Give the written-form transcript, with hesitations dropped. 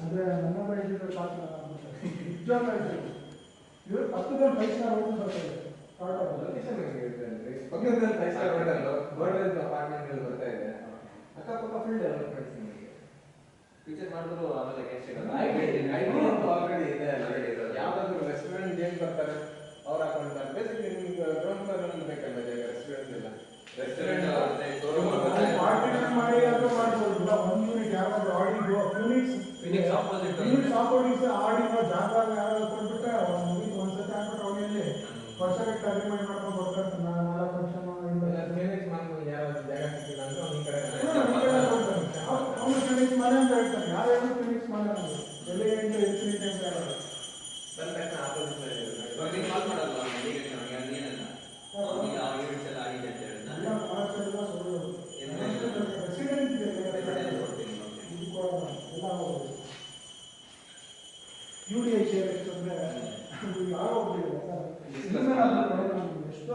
ಅಂದರೆ ನನ್ನ ಬಯಸಿದ್ರೆ ಪಾತ್ರ ನಿಜವಾಗ್ಲೂ ಇವರು 10 5 ಸ್ಟಾರ್ ಹೋಟೆಲ್ ಬರ್ತಾರೆ. ಲೊಕೇಶನ್ ಹೇಗಿರುತ್ತೆ ಅಂದರೆ ಪಕ್ಕದಲ್ಲಿ 5 ಸ್ಟಾರ್ ಹೋಟೆಲ್ ಗೋಲ್ಡನ್ ಅಪಾರ್ಟ್ಮೆಂಟ್ ಬರ್ತಾ ಇದೆ. ಅಕ್ಕಪಕ್ಕ ಫುಲ್ ಡೆವಲಪ್ಮೆಂಟ್ಸ್ ನಿಮಗೆ ಫೀಚರ್ ಮಾಡಿದ್ರು ಆಮೇಲೆ ಆಲ್ರೆಡಿ ಇದೆ. ಯಾವ್ದಾದ್ರು ರೆಸ್ಟೋರೆಂಟ್ ಏನು ಬರ್ತಾರೆ ಅವ್ರು ಹಾಕೊಂಡಿರ್ತಾರೆ. ಬೇಸಿಕಲಿ ನಿಮ್ಗೆ ಗ್ರೌಂಡ್ ಫ್ಲೋರ್ ಅಲ್ಲಿ ಬೇಕಲ್ಲ ಜಾಗ ರೆಸ್ಟೋರೆಂಟ್ ಎಲ್ಲ. ರೆಸ್ಟೋರೆಂಟ್ ಮಾಡಿ ಅದು ಮಾಡ್ಬೋದು. ಇಲ್ಲ 1 ಯೂನಿಟ್ ಯಾರಾದ್ರೂ ಆಡಿಗೋ ಫಿನಿಕ್ಸ್ ಆಪೋಸಿಟ್ ಆಡಿಗೋ ಜಾಗ ಯಾರಾದ್ರೂ ಕೊಟ್ಬಿಟ್ರೆ ಮುಗಿದು ಒಂದ್ಸತಿ ಹಾಕ್ಬಿಟ್ಟು ಅವನಲ್ಲಿ ವರ್ಷಕ್ಕೆ ಅಗ್ರಿಮೆಂಟ್ ಮಾಡ್ಕೊಂಡು ಬರ್ತಾರೆ. 4 ವರ್ಷ ಫಿನಿಕ್ಸ್ ಮಾಡ್ಕೊಂಡು ಯಾರಾದ್ರೂ ಜಾಗ ಸಿಕ್ಕಿಲ್ಲ ಅಂದ್ರೆ ಅವ್ನು ಈ ಕಡೆ ಅವನು ಫಿನಿಕ್ಸ್ ಮನೆ ಅಂತ ಹೇಳ್ತಾನೆ. ಯಾರು ಫಿನಿಕ್ಸ್ ಮನೆ ಎಲ್ಲಿ ಗಂಟೆ ಹೆಚ್ಚಿನ ಟೈಮ್ ಯಾರು ಬಂದ ತಕ್ಷಣ ಆಪೋಸಿಟ್ ಕಾಲ್ ಮಾಡಲ್ಲ ಏನಲ್ಲ ಆಗಿದೆ ಅಂತ UDI ಶೇರ್ ಎಷ್ಟು ಅಂದರೆ ಯಾರೋ ಒಬ್ಬರು ಎಷ್ಟೋ